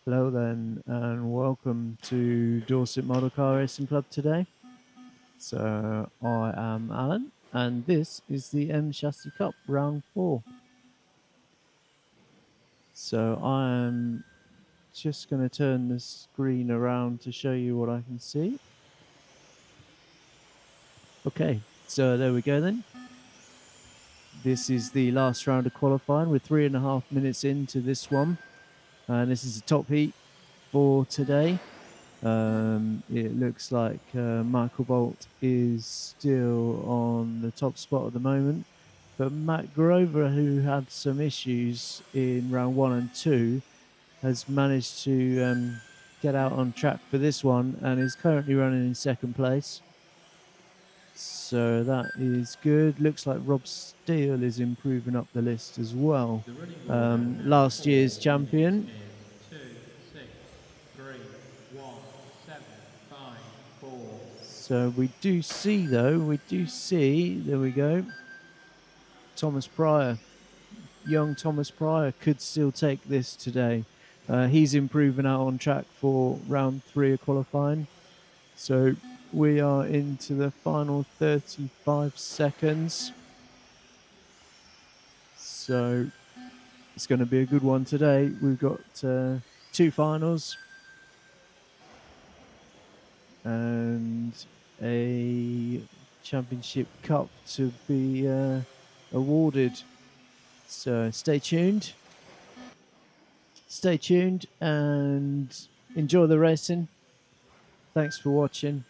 Hello then, and welcome to Dorset Model Car Racing Club today. So I am Alan, and this is the M Chassis Cup Round 4. So I am just going to turn the screen around to show you what I can see. Okay, so there we go then. This is the last round of qualifying. We're 3.5 minutes into this one, and this is the top heat for today. It looks like Michael Bolt is still on the top spot at the moment, but Matt Grover, who had some issues in round 1 and 2, has managed to get out on track for this one and is currently running in second place. So that is good. Looks like Rob Steele is improving up the list as well. Last year's champion. 2, 6, 3, 1, 7, 5, 4. So we do see, though, there we go, Thomas Pryor. Young Thomas Pryor could still take this today. He's improving out on track for round 3 of qualifying. So we are into the final 35 seconds. So it's going to be a good one today. We've got 2 finals and a championship cup to be awarded. So stay tuned and enjoy the racing. Thanks for watching.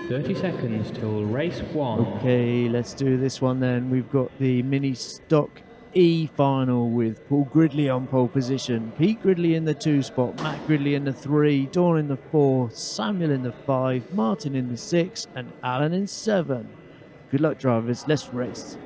$30 till race 1. Okay, let's do this one then. We've got the mini stock E final with Paul Gridley on pole position, Pete Gridley in the 2 spot, Matt Gridley in the 3, Dawn in the 4, Samuel in the 5, Martin in the 6, and Alan in 7. Good luck, drivers. Let's race.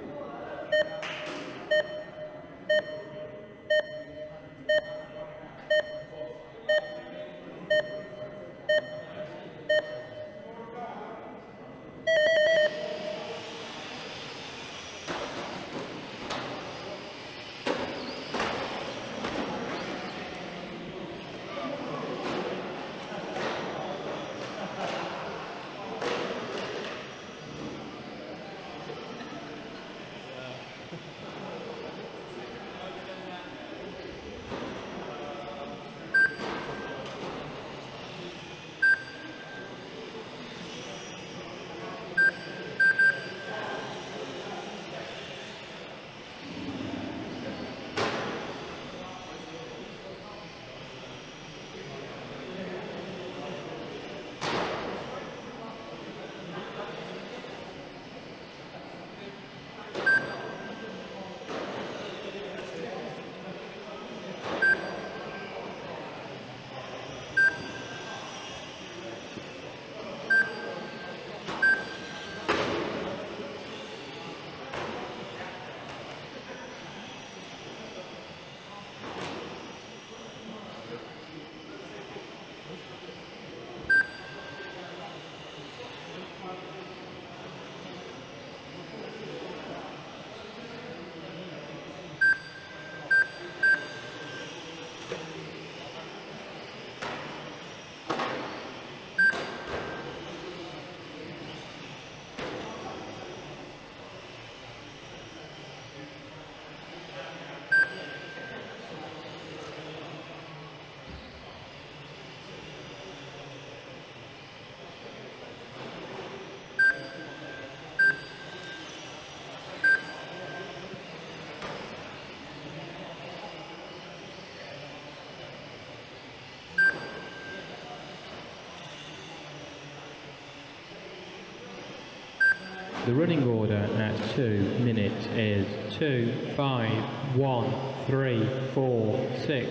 The running order at 2 minutes is 2, 5, 1, 3, 4, 6,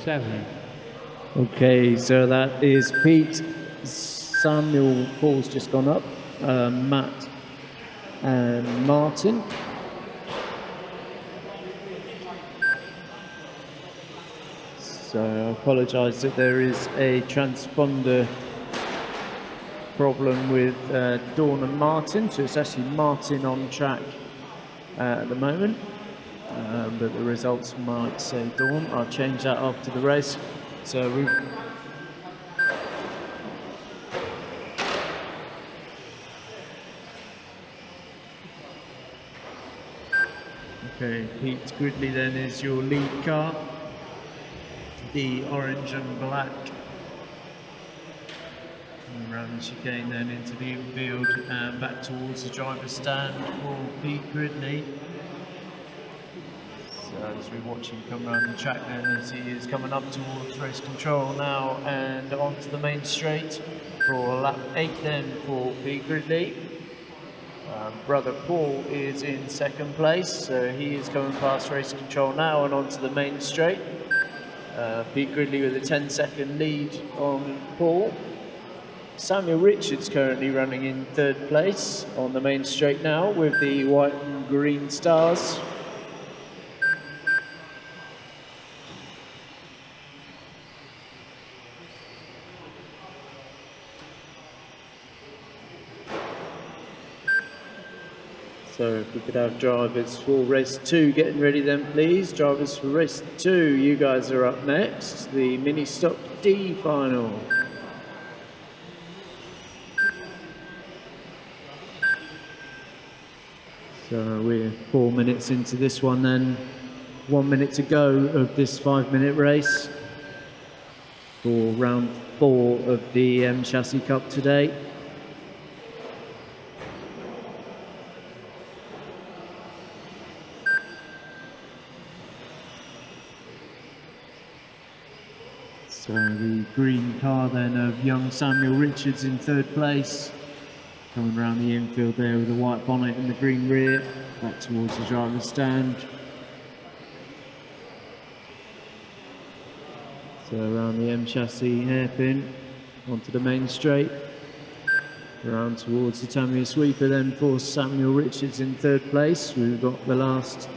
7. Okay, so that is Pete. Samuel Paul's just gone up. Matt and Martin. So I apologise that there is a transponder problem with Dawn and Martin, so it's actually Martin on track at the moment, but the results might say Dawn. I'll change that after the race. So we. Okay, Pete Gridley then is your lead car. The orange and black. And around the chicane then into the infield and back towards the driver's stand for Pete Gridley. So as we watch him come around the track then, as he is coming up towards race control now and onto the main straight for lap 8 then for Pete Gridley. Brother Paul is in second place, so he is coming past race control now and onto the main straight. Pete Gridley with a 10-second lead on Paul. Samuel Richards currently running in third place on the main straight now with the white and green stars. So if we could have drivers for race 2 getting ready then please. Drivers for race 2, you guys are up next. The mini stock D final. So we're 4 minutes into this one then. 1 minute to go of this 5-minute race for round 4 of the Chassis Cup today. So the green car then of young Samuel Richards in third place. Coming around the infield there with the white bonnet and the green rear. Back towards the driver's stand. So around the chassis hairpin onto the main straight. Around towards the Tamiya sweeper then for Samuel Richards in third place. We've got the last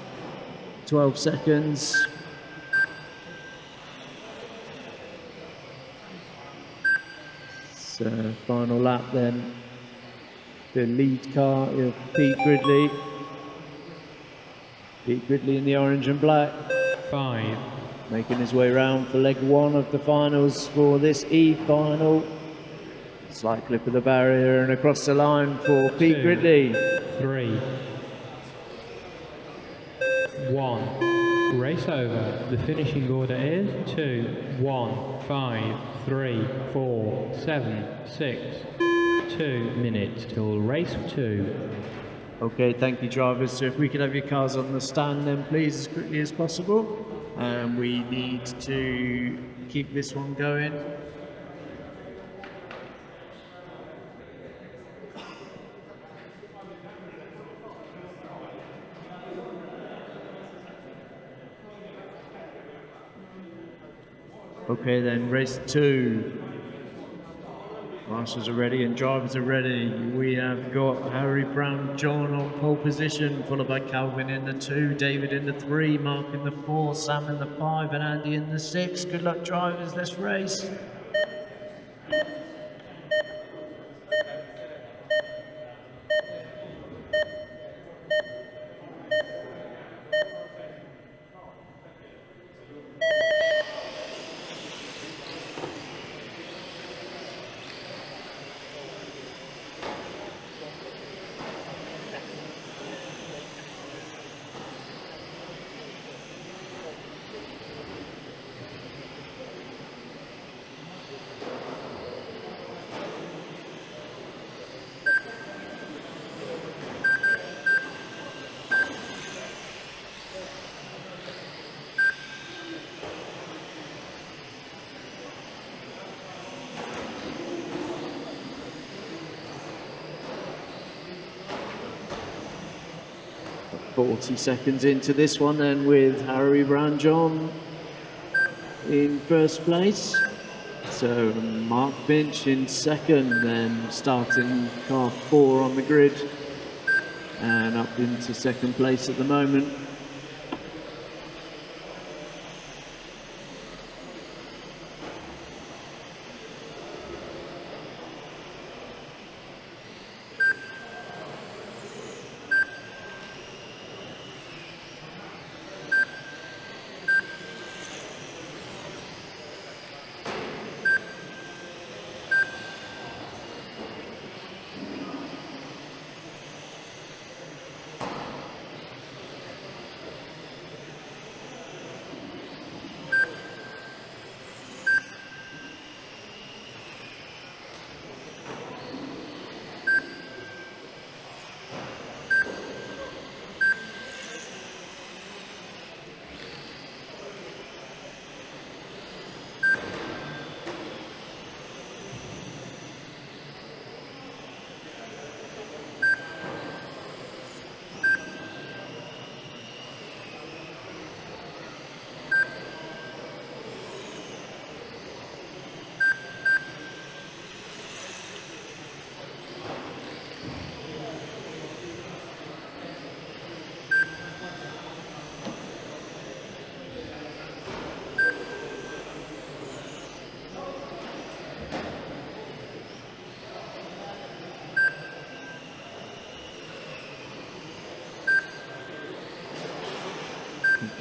12 seconds. So final lap then, the lead car of Pete Gridley. Pete Gridley in the orange and black. 5. Making his way round for leg 1 of the finals for this E final. Slight clip of the barrier and across the line for Pete 2, Gridley. 3, 1. Race over. The finishing order is 2, 1, 5, 3, 4, 7, 6. 2 minutes till race 2. Okay, thank you drivers. So if we could have your cars on the stand then please as quickly as possible. And we need to keep this one going. Okay then, race 2. Marshals are ready and drivers are ready. We have got Harry Brown John on pole position, followed by Calvin in the 2, David in the 3, Mark in the 4, Sam in the 5 and Andy in the 6. Good luck drivers, let's race. About 40 seconds into this one then with Harry Brown John in first place. So Mark Finch in second, then starting car 4 on the grid and up into second place at the moment.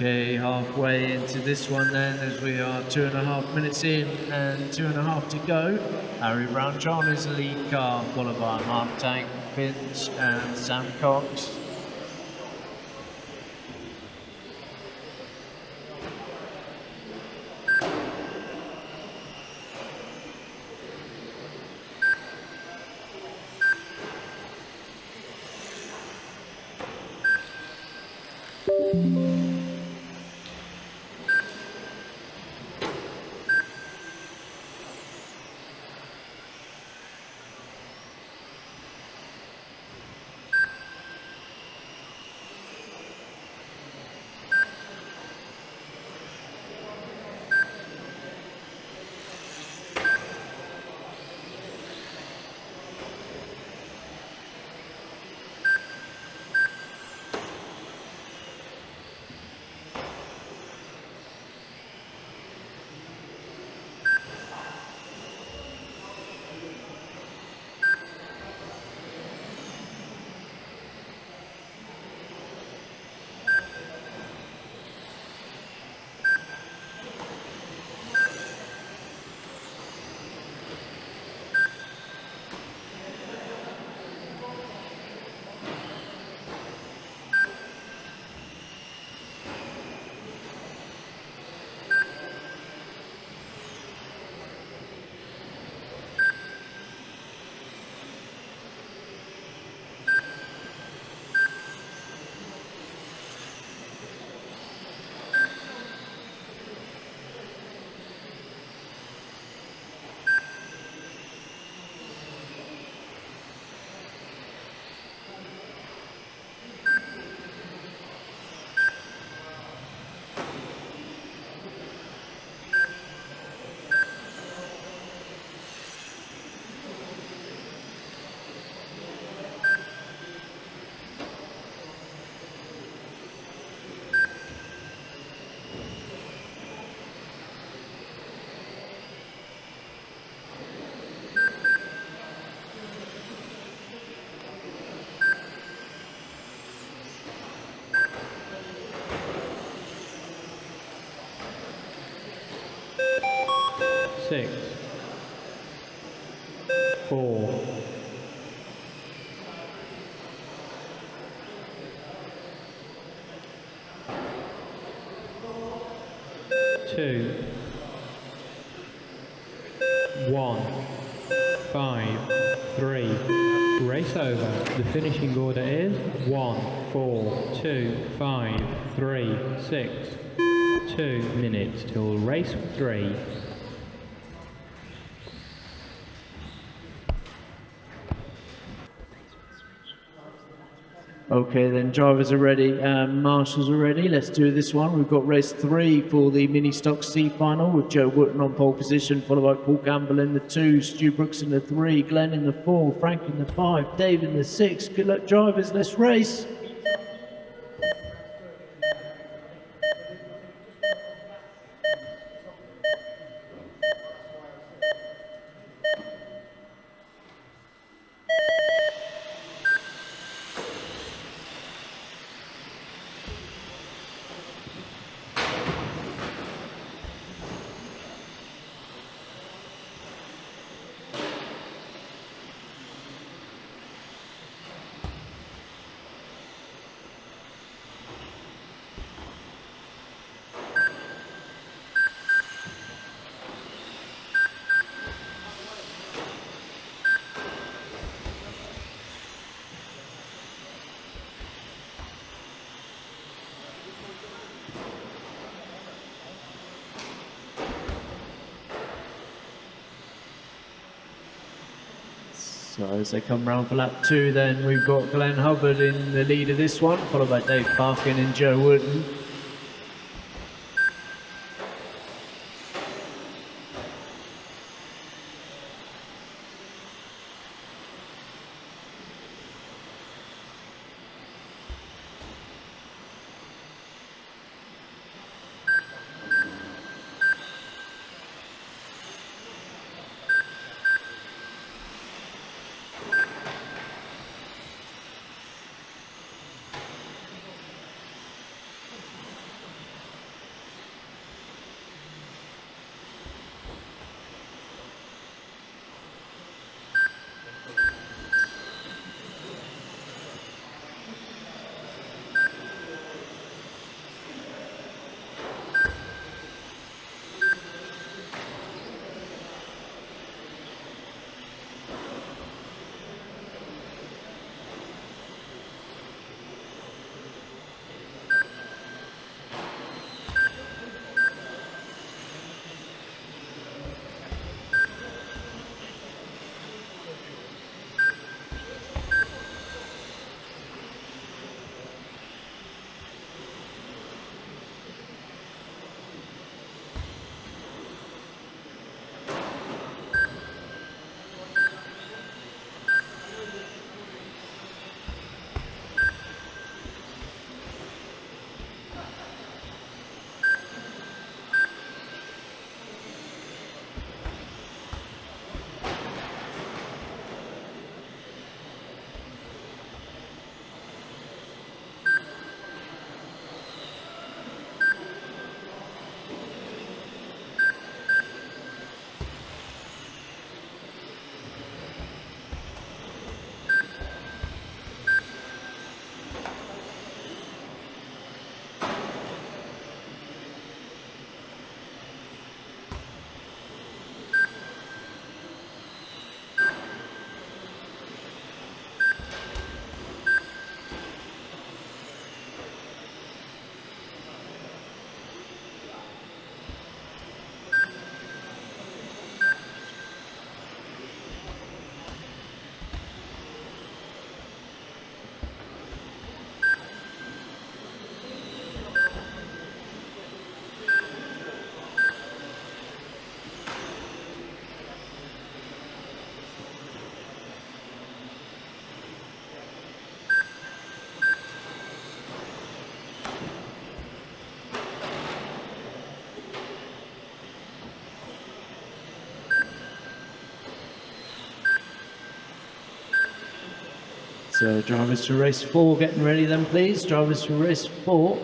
Okay, halfway into this one then, as we are 2.5 minutes in and 2.5 to go. Harry Brown-John is the lead car, followed by Mark Tank, Finch and Sam Cox. Six, 4, 2, 1, 5, 3. Race over. The finishing order is 1, 4, 2, 5, 3, 6. 2 minutes till race 3. Okay, then drivers are ready and marshals are ready. Let's do this one. We've got race 3 for the Mini Stock C final with Joe Wooten on pole position, followed by Paul Campbell in the 2, Stu Brooks in the 3, Glenn in the 4, Frank in the 5, Dave in the 6. Good luck, drivers. Let's race. So as they come round for lap 2, then we've got Glenn Hubbard in the lead of this one, followed by Dave Parkin and Joe Wooten. So drivers for race 4 getting ready then, please. Drivers for race 4.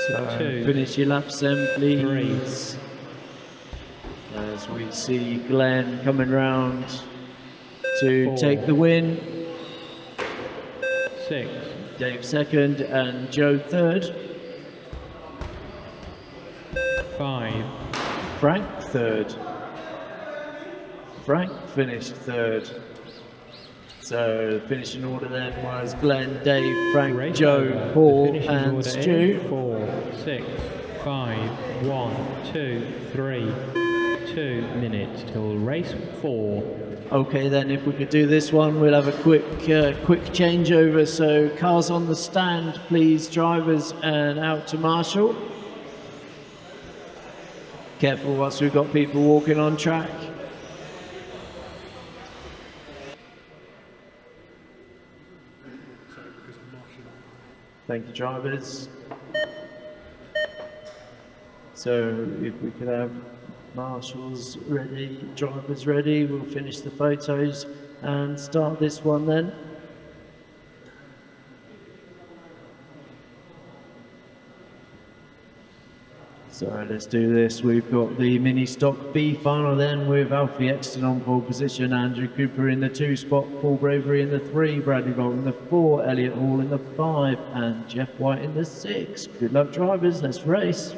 So 2, finish your laps then, 3, please. As we see Glenn coming round to 4, take the win. 6, Dave second and Joe third. 5, Frank third. Frank finished third. So the finishing order then was Glenn, Dave, Frank, race Joe, over. Paul The finishing and order Stu. is 4, 6, 5, 1, 2, 3. 2 minutes till race 4. Okay then, if we could do this one, we'll have a quick changeover. So cars on the stand, please, drivers, and out to Marshall. Careful once we've got people walking on track. Thank you, drivers. So if we could have marshals ready, drivers ready, we'll finish the photos and start this one then. So let's do this. We've got the mini stock B final then with Alfie Exton on pole position, Andrew Cooper in the 2 spot, Paul Bravery in the 3, Bradley Bolt in the 4, Elliot Hall in the 5 and Jeff White in the 6. Good luck drivers, let's race.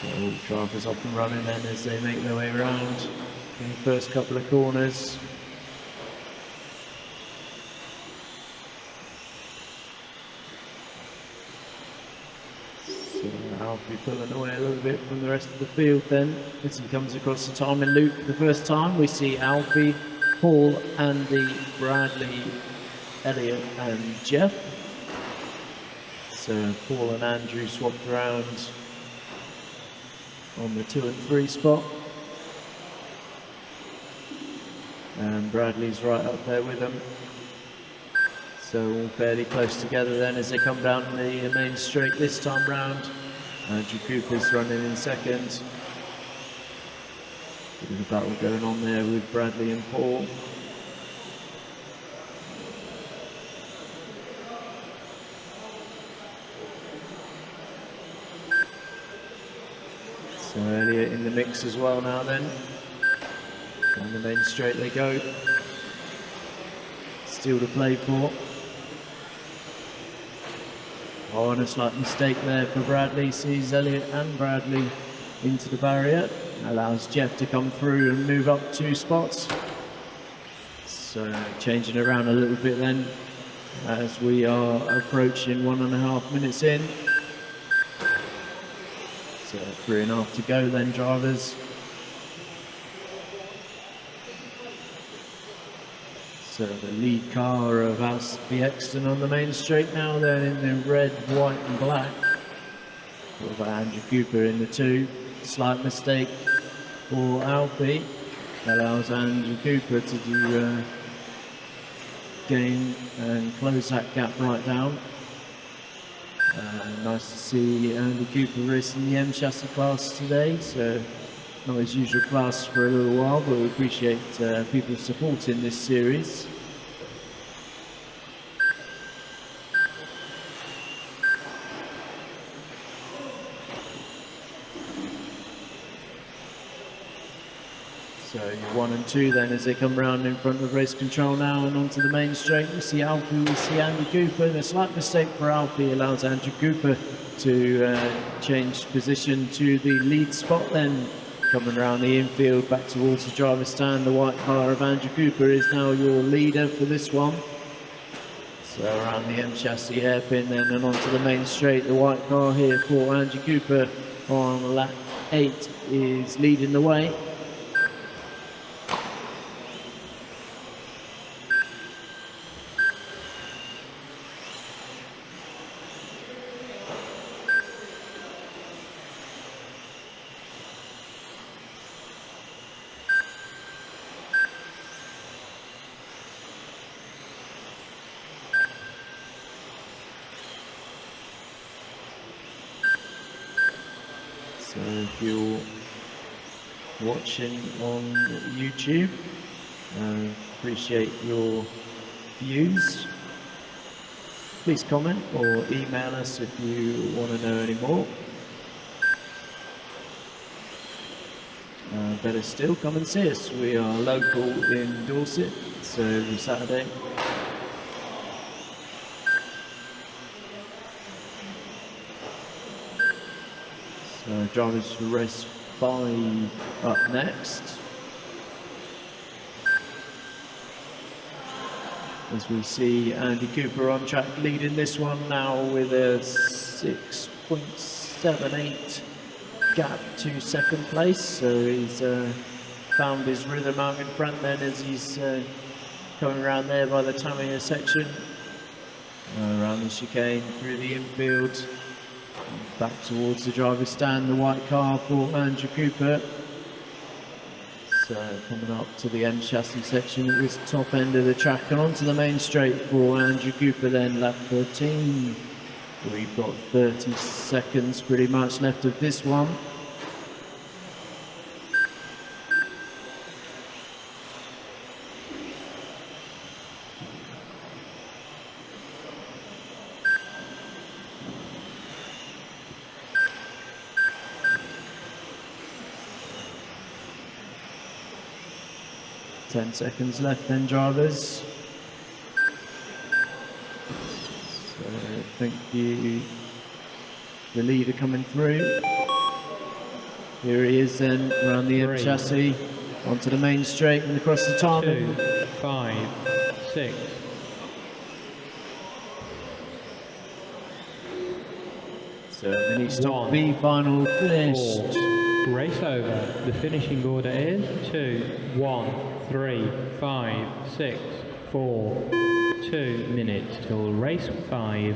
So drivers off and running then as they make their way around in the first couple of corners. So Alfie pulling away a little bit from the rest of the field then as he comes across the timing loop for the first time. We see Alfie, Paul, Andy, Bradley, Elliot and Jeff. So Paul and Andrew swapped around on the 2 and 3 spot, and Bradley's right up there with them, so all fairly close together then as they come down the main straight this time round. Andrew Cooper's running in second. Bit of a battle going on there with Bradley and Paul. So Elliot in the mix as well now then. On the main straight they go. Still to play for. Oh, and a slight mistake there for Bradley. Sees Elliot and Bradley into the barrier. Allows Jeff to come through and move up 2 spots. So changing around a little bit then as we are approaching 1.5 minutes in. So 3.5 to go then, drivers. So the lead car of Alfie Exton on the main straight now, then in the red, white and black. With Andrew Cooper in the 2. Slight mistake for Alfie. Allows Andrew Cooper to do gain and close that gap right down. Nice to see Andy Cooper racing the M chassis class today, so not his usual class for a little while, but we appreciate people supporting this series. So you're 1 and 2 then as they come round in front of race control now and onto the main straight. We see Alfie, we see Andy Cooper, and a slight mistake for Alfie allows Andrew Cooper to change position to the lead spot then. Coming around the infield back towards the driver's stand, the white car of Andrew Cooper is now your leader for this one. So around the M chassis hairpin then and onto the main straight, the white car here for Andrew Cooper on lap 8 is leading the way. So if you're watching on YouTube, appreciate your views. Please comment or email us if you want to know any more. Better still, come and see us. We are local in Dorset, so every Saturday. Drivers for race 5 up next. As we see Andy Cooper on track leading this one now with a 6.78 gap to second place. So he's found his rhythm out in front then as he's coming around there by the Tamiya section. Around the chicane through the infield. Back towards the driver's stand, the white car for Andrew Cooper. So coming up to the M chassis section at this top end of the track and onto the main straight for Andrew Cooper then, lap 13. We've got 30 seconds pretty much left of this one. Ten seconds left then, drivers. So thank you, the leader coming through. Here he is then, around the M chassis, onto the main straight and across the timing. 2, 5, 6. So mini stop B final finished. 4. Race over. The finishing order is 2, 1, 3, 5, 6, 4. 2 minutes till race 5.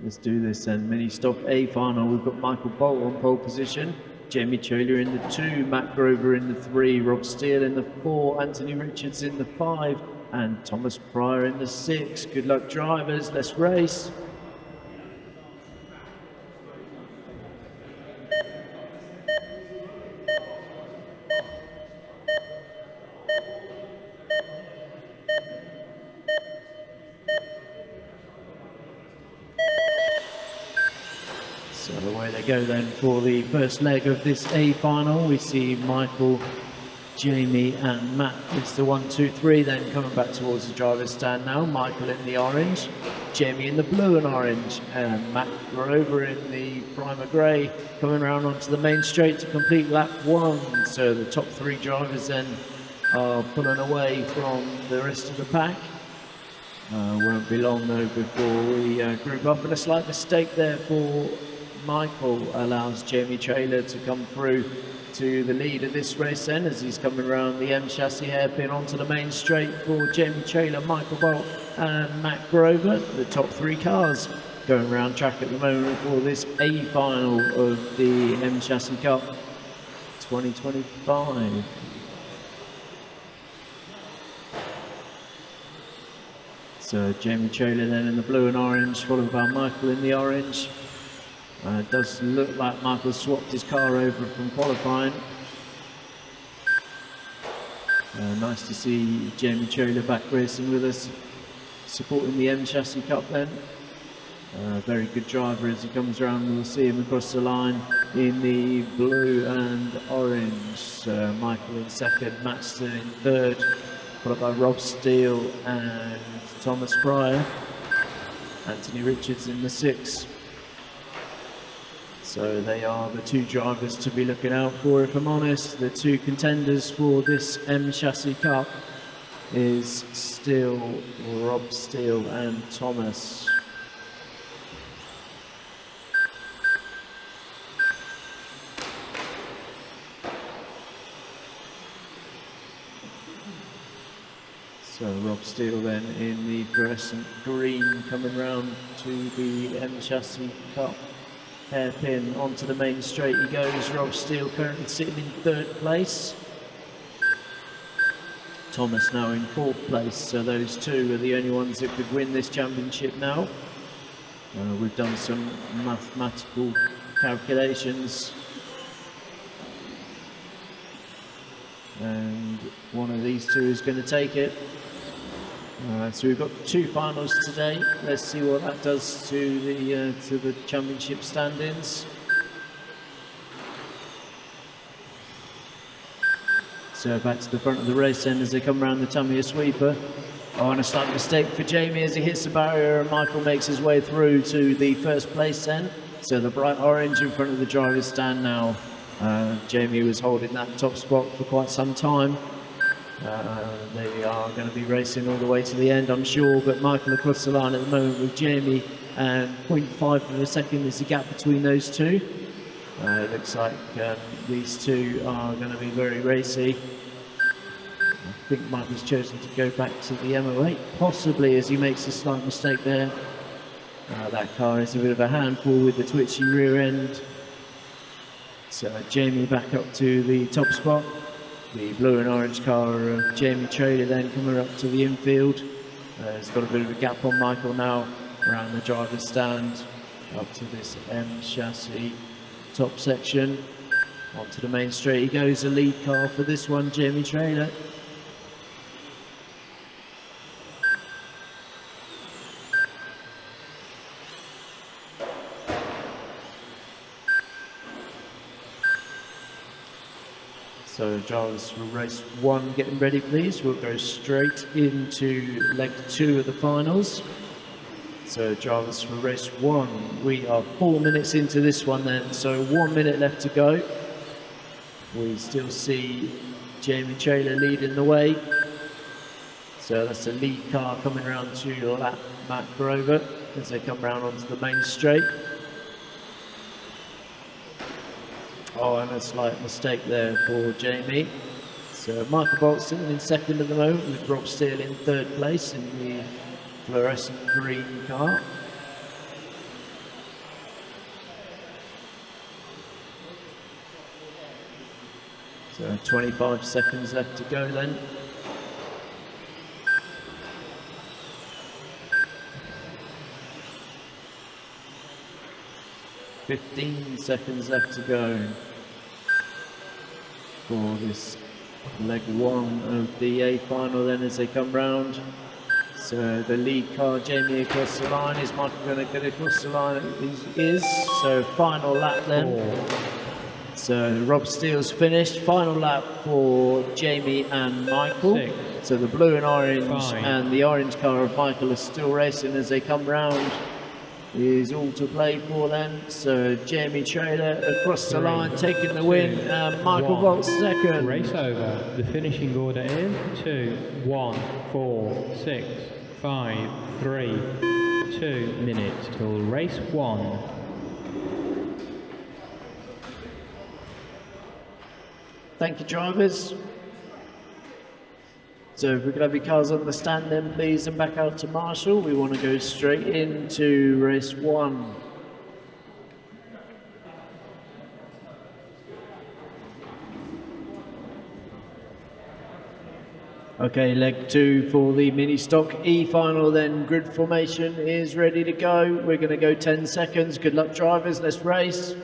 Let's do this then. Mini stop A final. We've got Michael Bolt on pole position. Jamie Trailer in the 2, Matt Grover in the 3, Rob Steele in the 4, Anthony Richards in the 5, and Thomas Pryor in the 6. Good luck, drivers. Let's race. So away they go then for the first leg of this A final. We see Michael, Jamie and Matt. It's the 1, 2, 3 then coming back towards the driver's stand now. Michael in the orange, Jamie in the blue and orange, and Matt Grover in the primer grey coming around onto the main straight to complete lap 1. So the top 3 drivers then are pulling away from the rest of the pack. Won't be long though before we group up, and a slight mistake there for Michael allows Jamie Trailer to come through to the lead of this race then, as he's coming around the M chassis hairpin onto the main straight for Jamie Trailer, Michael Bolt and Matt Grover, the top 3 cars going around track at the moment for this A final of the M Chassis Cup 2025. So Jamie Trailer then in the blue and orange, followed by Michael in the orange. It does look like Michael swapped his car over from qualifying. Nice to see Jamie Trailer back racing with us, supporting the M Chassis Cup then. Very good driver as he comes around. We'll see him across the line in the blue and orange. Michael in second, Maxton in third, followed by Rob Steele and Thomas Pryor. Anthony Richards in the sixth. So they are the two drivers to be looking out for, if I'm honest. The two contenders for this M Chassis Cup is still Rob Steele and Thomas. So Rob Steele then in the fluorescent green, coming round to the M Chassis Cup. Hairpin onto the main straight he goes. Rob Steele currently sitting in third place. Thomas now in fourth place. So those two are the only ones that could win this championship now. We've done some mathematical calculations. And one of these two is going to take it. So we've got two finals today. Let's see what that does to the championship standings. So back to the front of the race then as they come around the Tamiya sweeper. Oh, and a slight mistake for Jamie as he hits the barrier, and Michael makes his way through to the first place then. So the bright orange in front of the driver's stand now. Jamie was holding that top spot for quite some time. They are going to be racing all the way to the end, I'm sure, but Michael across the line at the moment with Jamie, and 0.5 of a second is the gap between those two. It looks like these two are going to be very racy. I think Michael's chosen to go back to the M08, possibly, as he makes a slight mistake there. That car is a bit of a handful with the twitchy rear end. So Jamie back up to the top spot. The blue and orange car of Jamie Trader then coming up to the infield. He's got a bit of a gap on Michael now around the driver's stand up to this M Chassis top section. Onto the main straight he goes, the lead car for this one, Jamie Trader. So drivers for race one getting ready please. We'll go straight into leg two of the finals. So drivers for race one, we are 4 minutes into this one then, so 1 minute left to go. We still see Jamie Trailer leading the way. So that's the lead car coming around to lap Matt Grover as they come round onto the main straight. Oh, and a slight mistake there for Jamie. So Michael Bolt sitting in second at the moment with Rob Steele in third place in the fluorescent green car. So 25 seconds left to go then. $15 seconds left to go for this leg one of the A final then as they come round. So the lead car, Jamie across the line. Is Michael going to get across the line? He is. So final lap then. So Rob Steele's finished. Final lap for Jamie and Michael. 6, so the blue and orange 5, and the orange car of Michael are still racing as they come round. Is all to play for then. So Jamie Trailer across the line taking the win, and Michael Bolt second. Race over. The finishing order is 2, 1, 4, 6, 5, 3, 2 minutes till race one. Thank you, drivers. So if we could have your cars on the stand then please, and back out to Marshall. We want to go straight into race one. Okay, leg 2 for the mini stock E final then. Grid formation is ready to go. We're going to go 10 seconds. Good luck drivers, let's race.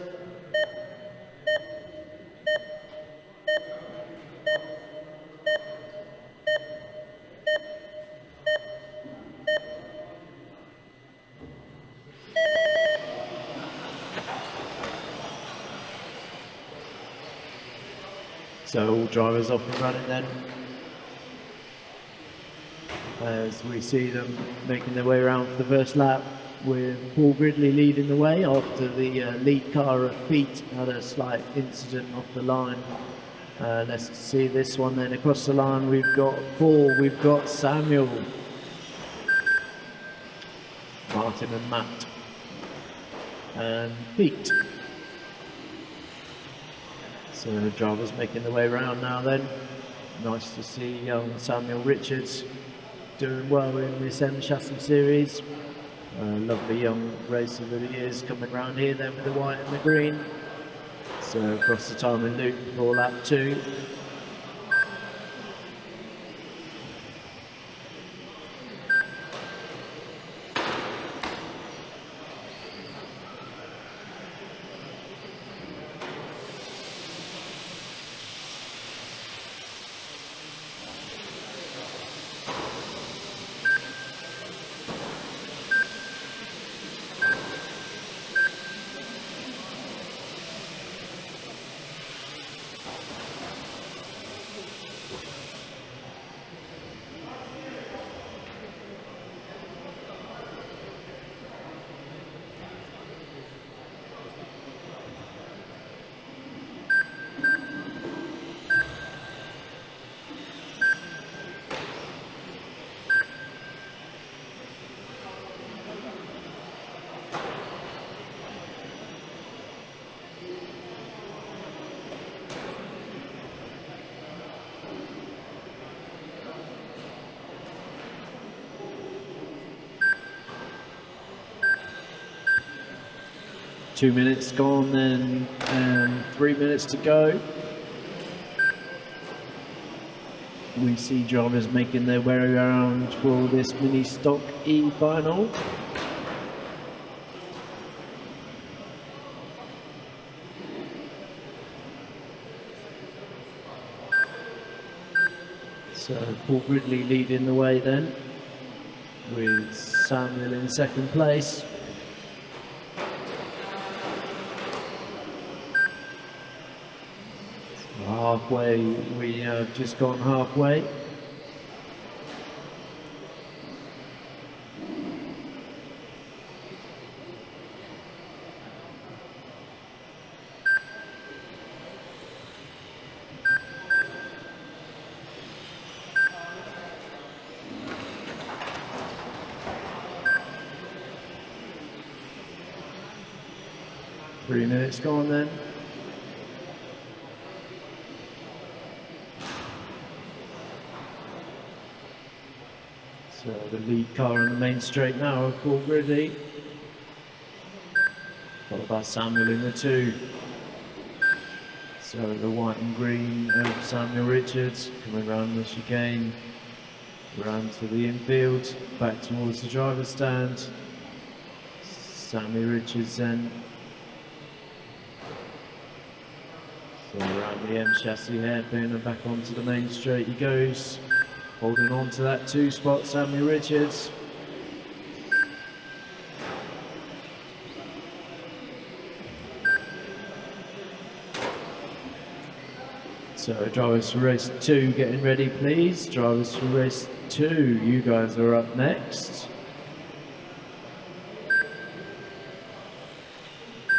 So all drivers off and running then. As we see them making their way around for the first lap, with Paul Gridley leading the way after the lead car at Pete had a slight incident off the line. Let's see this one then. Across the line we've got Paul, we've got Samuel, Martin and Matt, and Pete. So the drivers making their way around now then. Nice to see young Samuel Richards doing well in this M Chassis series. Lovely young racer that he is, coming around here then with the white and the green. So across the timing loop for lap 2. Two minutes gone then, and 3 minutes to go. We see drivers making their way around for this mini stock E final. So Paul Gridley leading the way then, with Samuel in second place. Halfway, we have just gone halfway. Three minutes gone then. So the lead car on the main straight now, Paul Gridley. Followed by Samuel in the 2. So the white and green of Samuel Richards coming around the chicane, around to the infield, back towards the driver's stand. Samuel Richards then. So around the M chassis hairpin and back onto the main straight he goes. Holding on to that 2 spot, Samuel Richards. So drivers for race 2 getting ready please. Drivers for race 2, you guys are up next.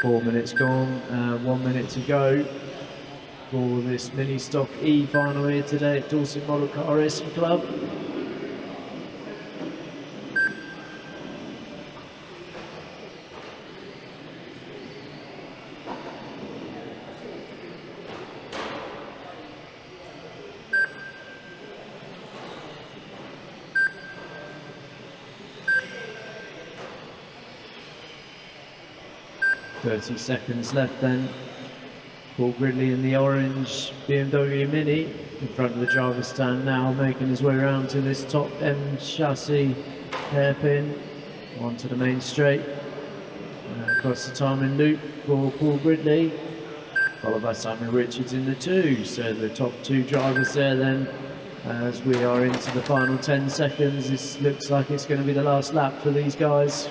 4 minutes gone, 1 minute to go for this mini stock E final here today at Dorset Model Car Racing Club. .30 seconds left then. Paul Gridley in the orange BMW Mini. in front of the driver's stand now, making his way around to this top end chassis hairpin onto the main straight. Across the timing loop for Paul Gridley, followed by Simon Richards in the 2. So the top 2 drivers there then, as we are into the final 10 seconds. This looks like it's going to be the last lap for these guys.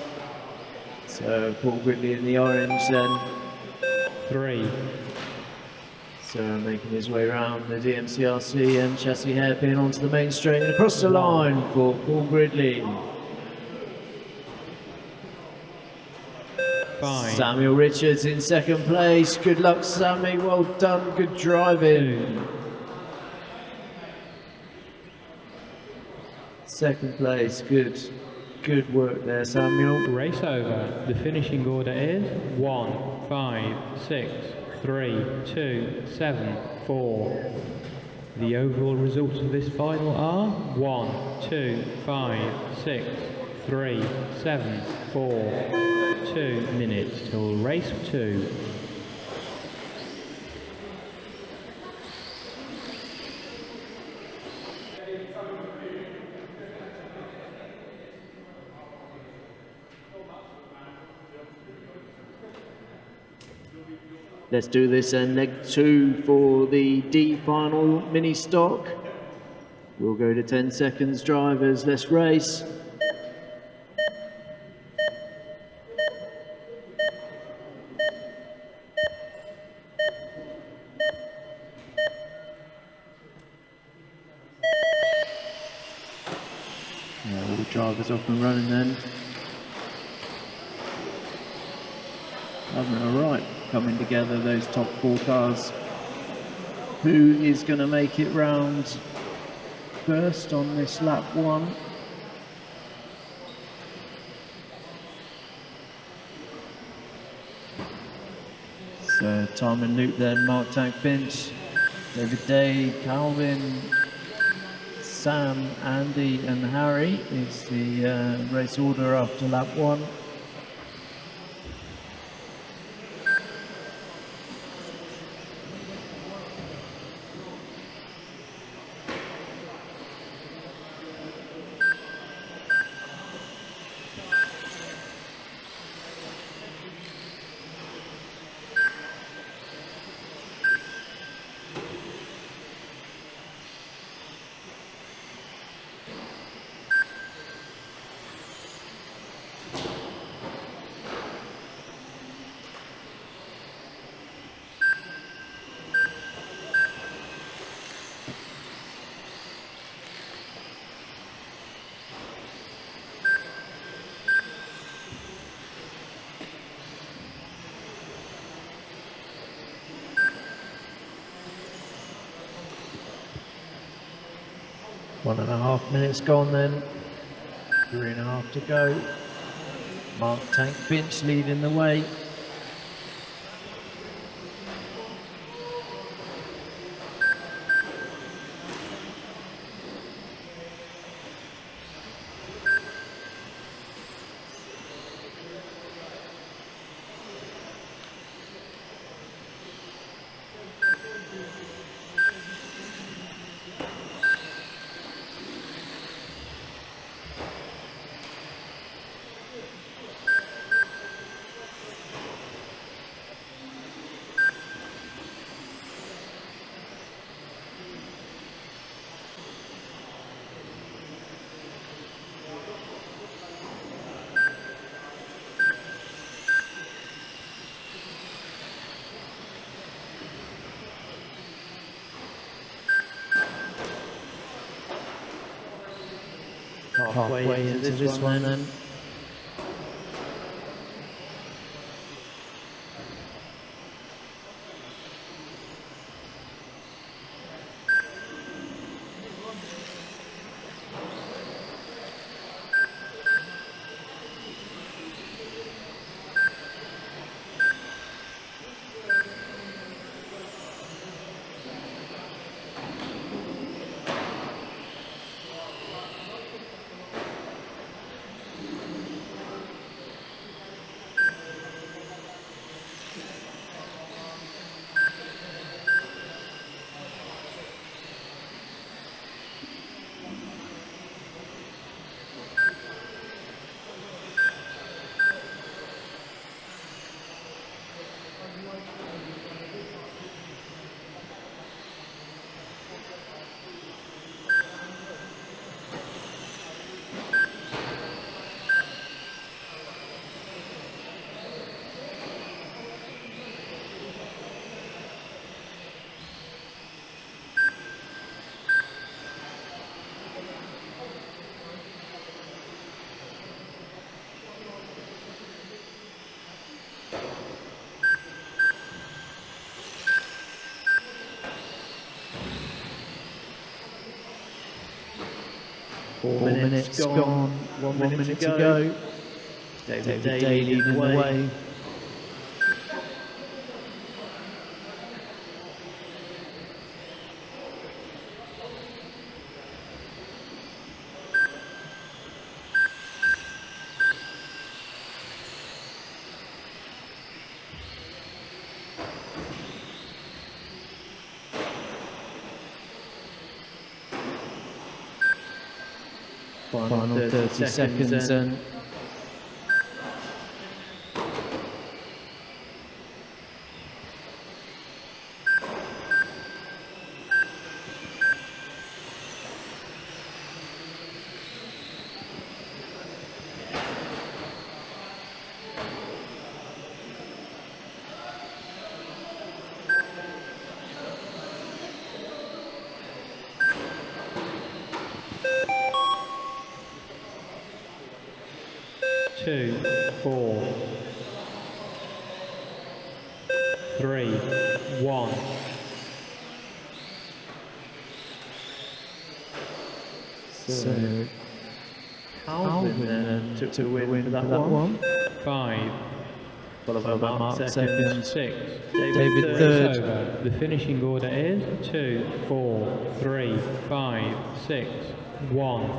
So Paul Gridley in the orange then. 3. So making his way around the DMCRC and chassis hairpin onto the main straight and across the line for Paul Gridley. 5. Samuel Richards in second place. Good luck, Sammy. Well done. Good driving. 2. Second place. Good work there, Samuel. Race over. The finishing order is 1, 5, 6, 3, 2, 7, 4. The overall results of this final are 1, 2, 5, 6, 3, 7, 4. 2 minutes till race 2. Let's do this and leg 2 for the D final mini stock. We'll go to 10 seconds, drivers. Let's race. All the drivers off and running then. All right, coming together, those top 4 cars. Who is going to make it round first on this lap 1? So time and loop then, Mark Tank Finch, David Day, Calvin, Sam, Andy and Harry is the race order after lap 1. One and a half minutes gone then, 3.5 to go. Mark Tank Finch leading the way. Halfway into this one then. 4 minutes gone. 1 minute to go. David Day leading the way. Final 30 seconds and Two, 4, 3, 1. so Calvin took the win for that one. 5, Followed by Mark second. 6. David third. Over. The finishing order is 2, 4, 3, 5, 6, 1.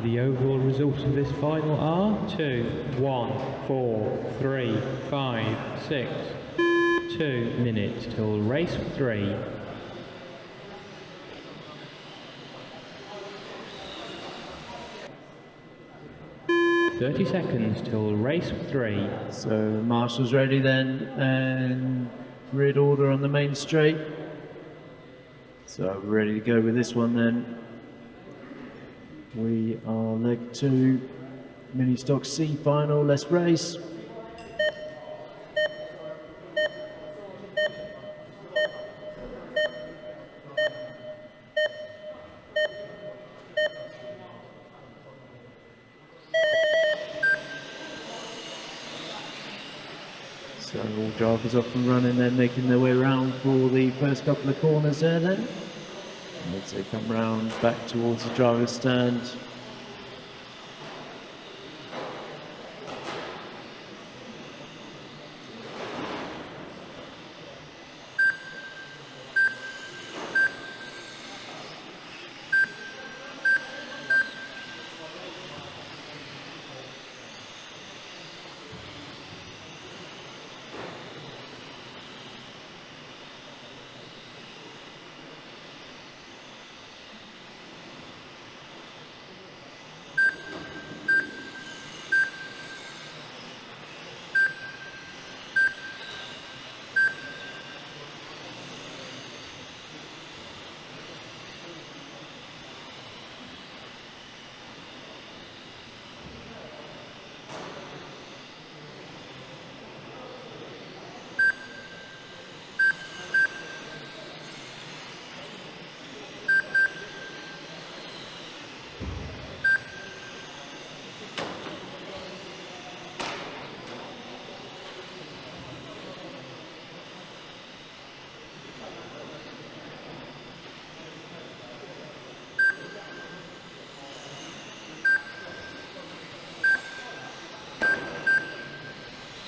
The overall results of this final are 2, 1, 4, 3, 5, 6. 2 minutes till race 3. "30 seconds till race 3. So Marshall's ready then, and grid order on the main straight. So we're ready to go with this one then. We are leg 2, mini stock C final. Let's race. So all drivers off and running, then making their way around for the first couple of corners there then. And as they come round back towards the driver's stand.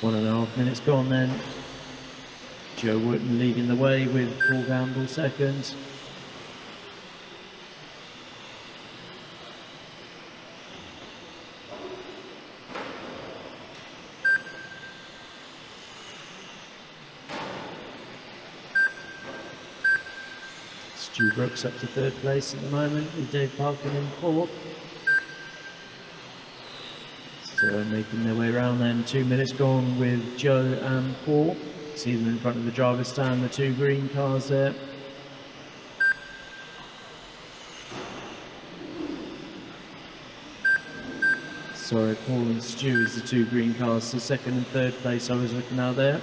One and a half minutes gone then. Joe Wooten leading the way with Paul Gamble second. Stu Brooks up to third place at the moment with Dave Parkin in fourth. So making their way around then, 2 minutes gone with Joe and Paul. See them in front of the driver's stand, the two green cars there. Sorry, Paul and Stu is the two green cars, so second and third place I was looking out there.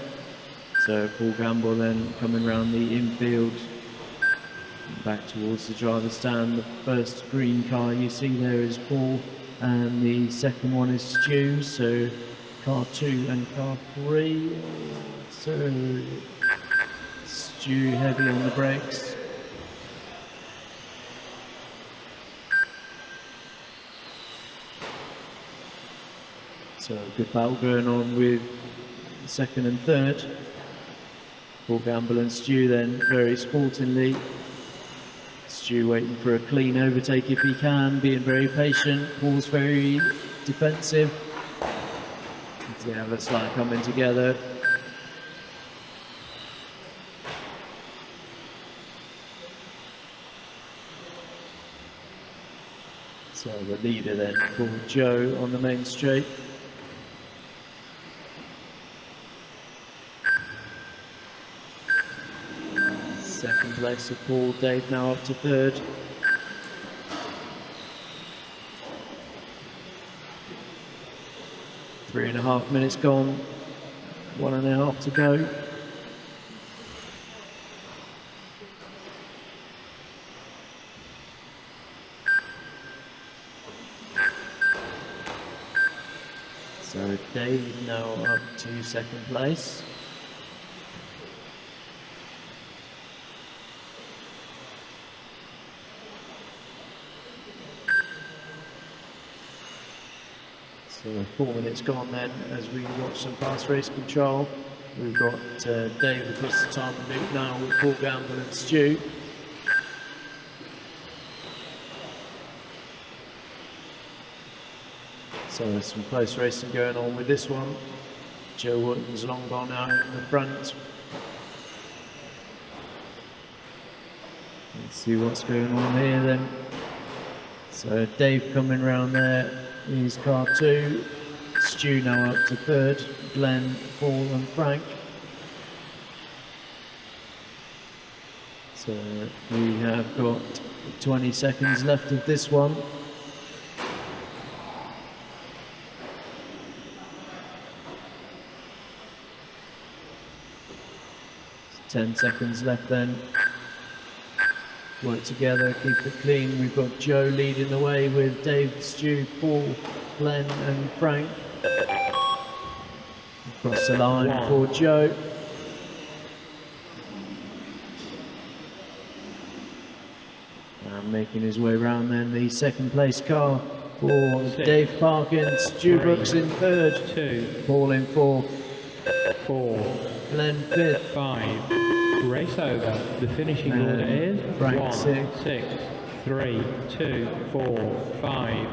So Paul Gamble then coming round the infield, back towards the driver's stand. The first green car you see there is Paul, and the second one is Stu, so car 2 and car 3. So Stu heavy on the brakes. So good battle going on with second and third. Paul Gamble and Stu then very sportingly. Stu waiting for a clean overtake if he can, being very patient. Paul's very defensive. They have a slight coming together. So the leader then for Joe on the main straight. Second place of Paul, Dave now up to third. Three and a half minutes gone, 1.5 to go. So Dave now up to second place. So 4 minutes gone then as we watch some fast race control. We've got Dave across the time loop now with Paul Gamble and Stu. So there's some close racing going on with this one. Joe Wotton's long gone out in the front. Let's see what's going on here then. So Dave coming round there. He's car 2, Stu now up to third, Glenn, Paul and Frank. So we have got 20 seconds left of this one. So 10 seconds left then. Work together, keep it clean. We've got Joe leading the way with Dave, Stu, Paul, Glenn and Frank. Across the line for Joe. And making his way around then the second place car for Dave Parkins. Stu Brooks in third. 2, Paul in fourth. 4, Glenn fifth. 5. Race over. The finishing And order is Frank 1, sixth. 6, 3, 2, 4, 5.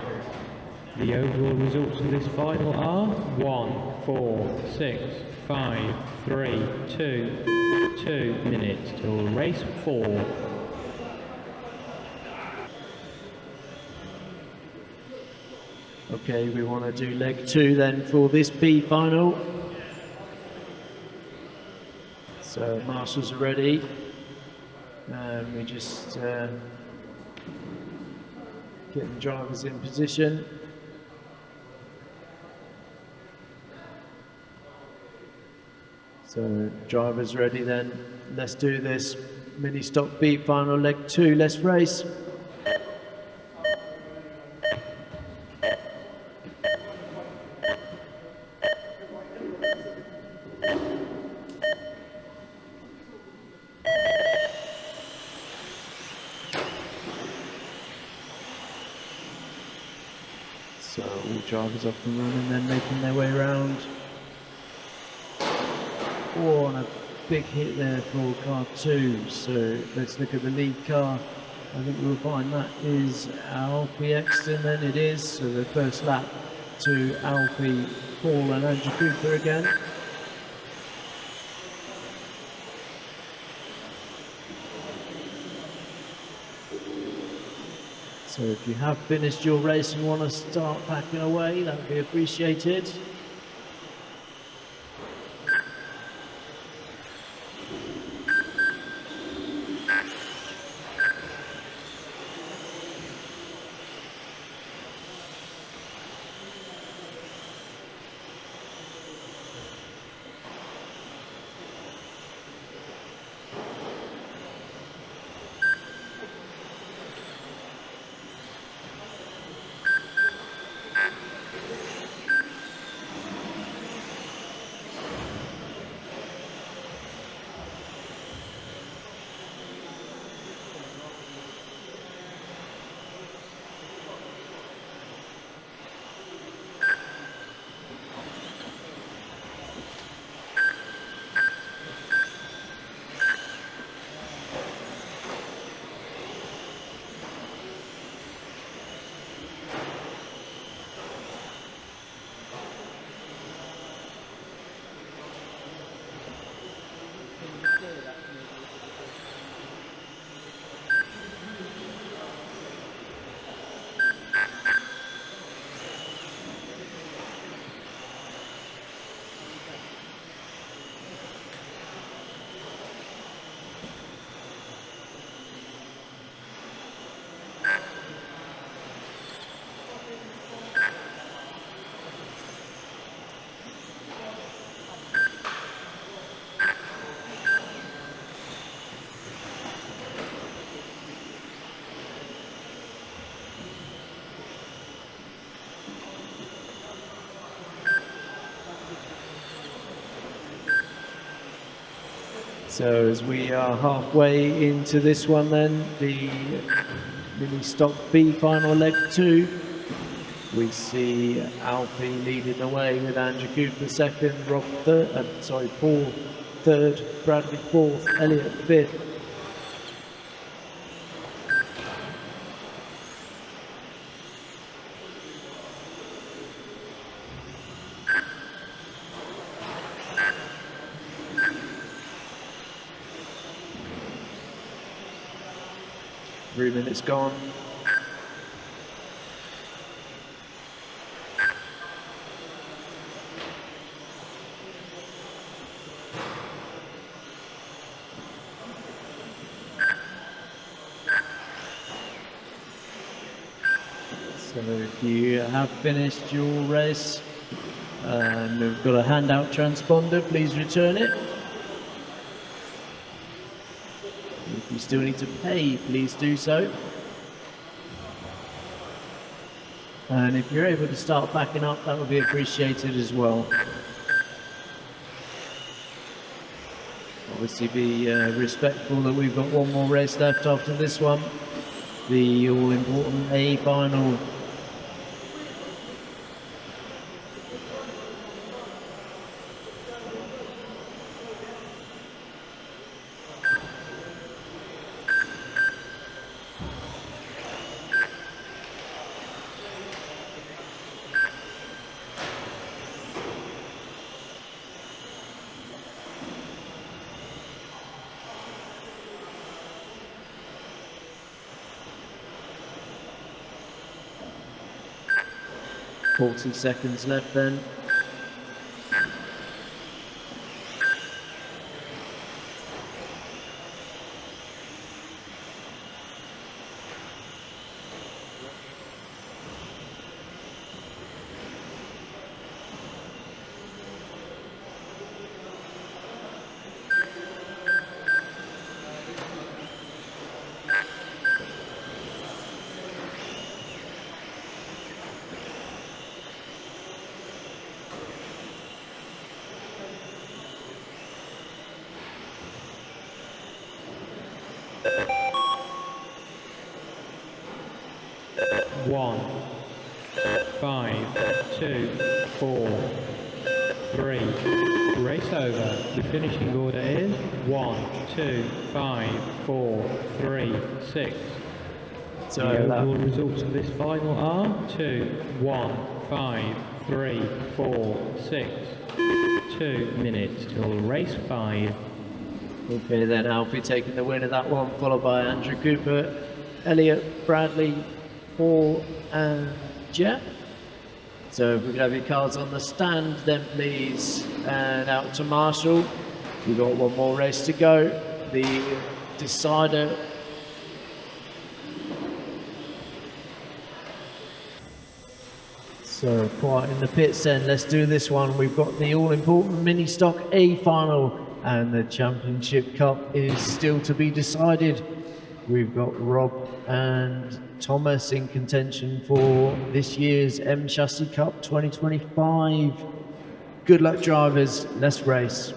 The overall results of this final are 1, 4, 6, 5, 3, 2, 2 minutes till race 4. Okay, we want to do leg 2 then for this B final. So marshals are ready, and we just get the drivers in position. So drivers ready then, let's do this mini stock beat final leg 2, let's race. So all drivers off and running, then making their way around. Oh, and a big hit there for car 2. So let's look at the lead car. I think we'll find that is Alfie Exton, then it is. So the first lap to Alfie, Paul and Andrew Cooper again. So if you have finished your race and want to start packing away, that would be appreciated. So as we are halfway into this one then, the mini stock B final leg 2, we see Alfie leading the way with Andrew Cooper second, Paul third, Bradley fourth, Elliot fifth. Three minutes gone. So if you have finished your race and you've got a handout transponder, please return it. If you still need to pay, please do so. And if you're able to start backing up, that would be appreciated as well. Obviously be respectful that we've got one more race left after this one. The all-important A final. .40 seconds left then. One, 5, 2, 4, 3. Race over. The finishing order is 1, 2, 5, 4, 3, 6. So the overall results of this final are 2, 1, 5, 3, 4, 6. 2 minutes till race 5. Okay then, Alfie taking the win of that one, followed by Andrew Cooper, Elliot, Bradley, Paul and Jeff. So if we could have your cards on the stand then please, and out to Marshall. We've got one more race to go. The decider. So quiet in the pits then, let's do this one. We've got the all-important mini stock A final and the championship cup is still to be decided. We've got Rob and Thomas in contention for this year's M Chassis Cup 2025. Good luck drivers, let's race.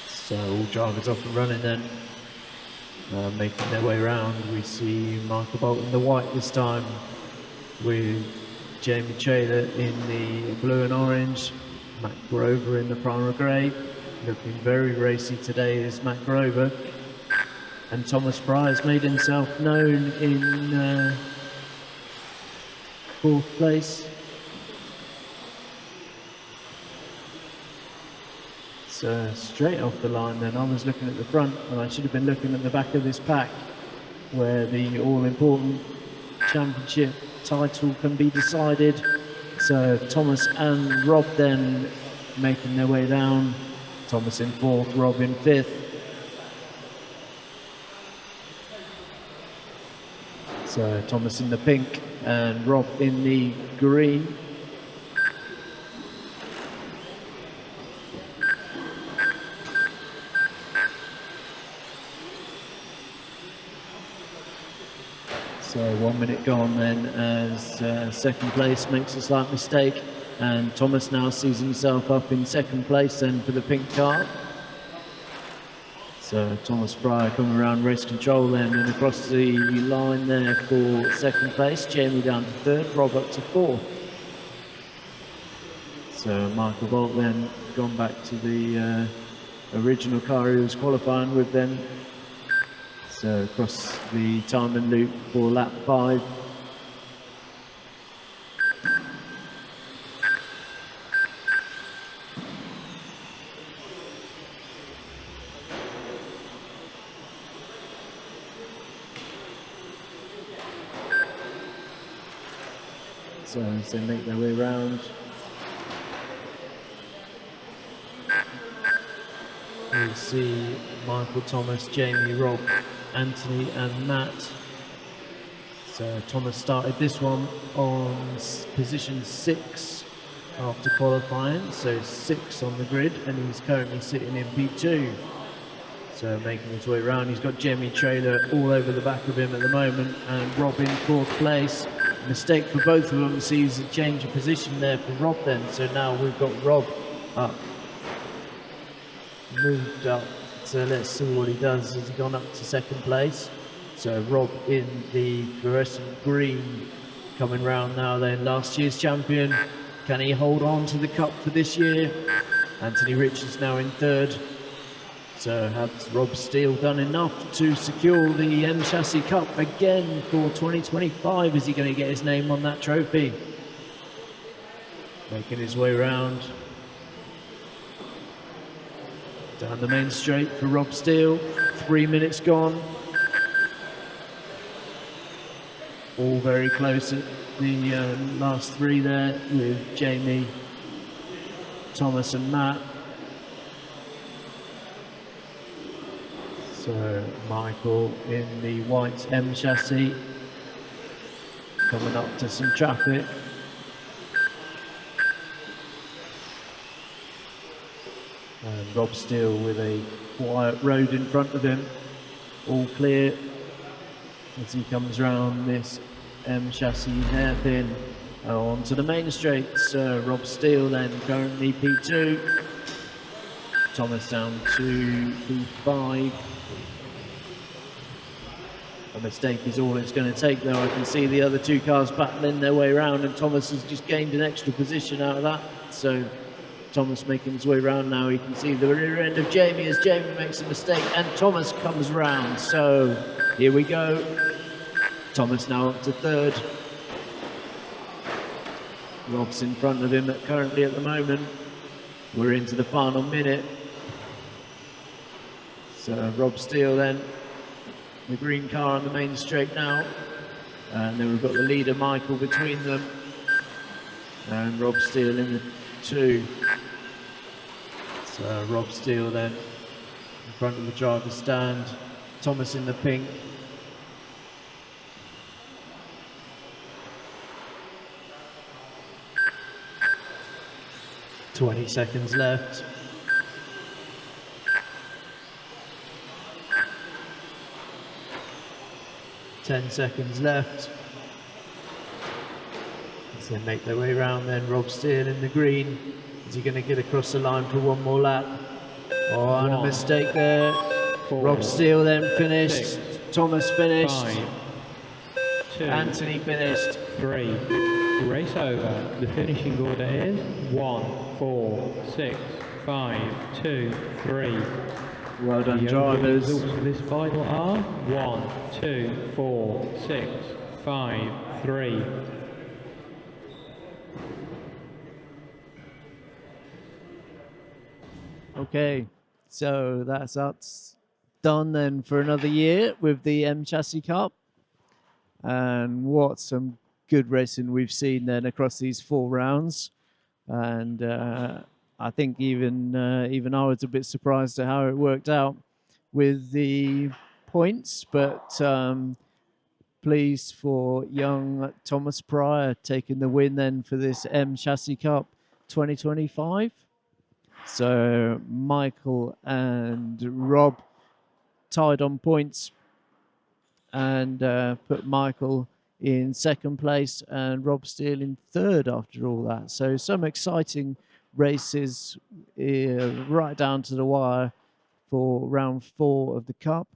So all drivers off and running then. Making their way around, we see Michael Bolton in the white this time, with Jamie Taylor in the blue and orange, Matt Grover in the primer grey. Looking very racy today is Matt Grover. And Thomas Bryars made himself known in fourth place. So straight off the line then, I was looking at the front and I should have been looking at the back of this pack where the all-important championship title can be decided. So Thomas and Rob then making their way down. Thomas in fourth, Rob in fifth. So Thomas in the pink and Rob in the green. So 1 minute gone then as second place makes a slight mistake, and Thomas now sees himself up in second place then for the pink car. So Thomas Pryor coming around race control then, and across the line there for second place. Jamie down to third, Rob up to fourth. So Michael Bolt then gone back to the original car he was qualifying with then. So across the timing loop for lap 5. So as they make their way around, we'll see Michael, Thomas, Jamie, Rob, Anthony and Matt. So Thomas started this one on position 6 after qualifying, so 6 on the grid, and he's currently sitting in P2. So making his way around, he's got Jamie Trailer all over the back of him at the moment, and Rob in 4th place. Mistake for both of them, sees a change of position there for Rob then, so now we've got Rob up, moved up. So let's see what he does. Has he gone up to second place? So Rob in the fluorescent green, coming round now then, last year's champion. Can he hold on to the cup for this year? Anthony Richards now in 3rd. So has Rob Steele done enough to secure the M Chassis Cup again for 2025? Is he going to get his name on that trophy? Making his way around. Down the main straight for Rob Steele. 3 minutes gone. All very close at the last 3 there with Jamie, Thomas and Matt. So Michael in the white M chassis, coming up to some traffic. And Rob Steele with a quiet road in front of him, all clear as he comes round this M chassis hairpin onto the main straight. So Rob Steele then currently P2, Thomas down to P5. A mistake is all it's going to take though. I can see the other 2 cars battling their way around, and Thomas has just gained an extra position out of that. So Thomas making his way around now. You can see the rear end of Jamie as Jamie makes a mistake and Thomas comes round. So here we go. Thomas now up to 3rd. Rob's in front of him currently at the moment. We're into the final minute. So Rob Steele then, the green car on the main straight now. And then we've got the leader Michael between them. And Rob Steele in the 2. So Rob Steele then in front of the driver's stand. Thomas in the pink. "20 seconds left. "10 seconds left. As they make their way around then, Rob Steele in the green. Is he going to get across the line for one more lap? Oh, and a mistake there. 4, Rob Steele then finished. 6, Thomas finished. 5, 2, Anthony finished. 3. Race over. The finishing order is 1, 4, 6, 5, 2, 3. Well done, The overall drivers. results for this final are 1, 2, 4, 6, 5, 3. Okay, so that's us done then for another year with the M Chassis Cup. And what some good racing we've seen then across these 4 rounds. And I think even I was a bit surprised at how it worked out with the points, but pleased for young Thomas Pryor taking the win then for this M Chassis Cup 2025. So Michael and Rob tied on points and put Michael in second place and Rob Steele in third after all that. So some exciting races right down to the wire for round 4 of the Cup.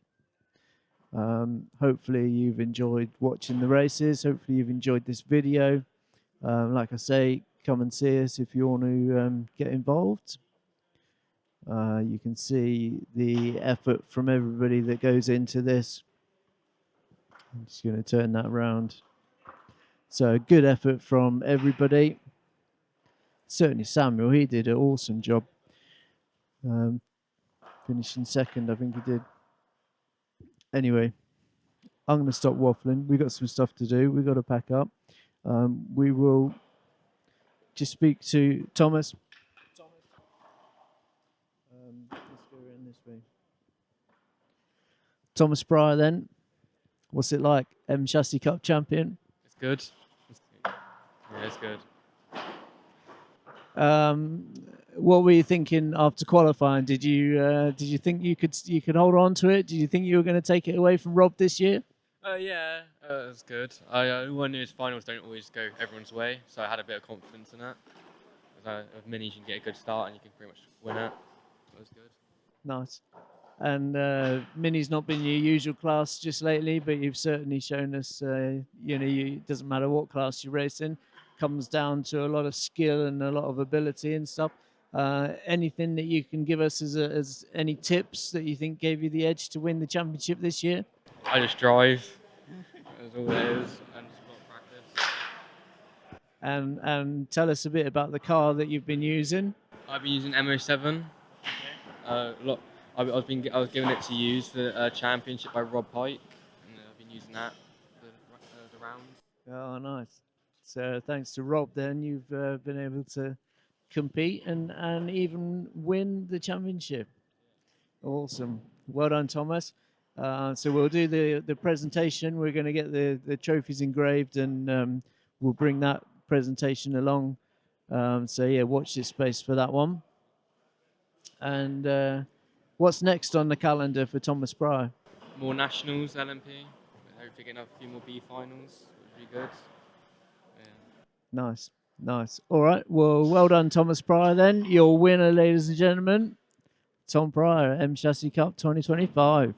Hopefully you've enjoyed watching the races. Hopefully you've enjoyed this video. Like I say, come and see us if you want to get involved. You can see the effort from everybody that goes into this. I'm just going to turn that around. So good effort from everybody. Certainly Samuel, he did an awesome job. Finishing second, I think he did. Anyway, I'm going to stop waffling. We've got some stuff to do. We've got to pack up. We will just speak to Thomas. Let's go around this way. Thomas Pryor then. What's it like? Chassis Cup champion? It's good. Yeah, it's good. What were you thinking after qualifying? Did you think you could hold on to it? Did you think you were going to take it away from Rob this year? Yeah, it was good. I knew his finals don't always go everyone's way, so I had a bit of confidence in it. With minis, you can get a good start and you can pretty much win it. It was good. Nice. And Mini's not been your usual class just lately, but you've certainly shown us, it doesn't matter what class you race in, comes down to a lot of skill and a lot of ability and stuff. Anything that you can give us as any tips that you think gave you the edge to win the championship this year? I just drive. That's all it is, and just a lot of practice. And tell us a bit about the car that you've been using. I've been using MO7. I was given it to use for the championship by Rob Pike, and I've been using that for the rounds. Oh, nice. So thanks to Rob, then you've been able to compete and even win the championship. Awesome. Well done, Thomas. So we'll do the presentation. We're going to get the trophies engraved, and we'll bring that presentation along. So yeah, watch this space for that one. And what's next on the calendar for Thomas Pryor? More nationals, LMP. Hopefully getting a few more B finals, which would be good. Yeah. Nice. All right. Well done, Thomas Pryor. Then your winner, ladies and gentlemen, Tom Pryor, Chassis Cup 2025.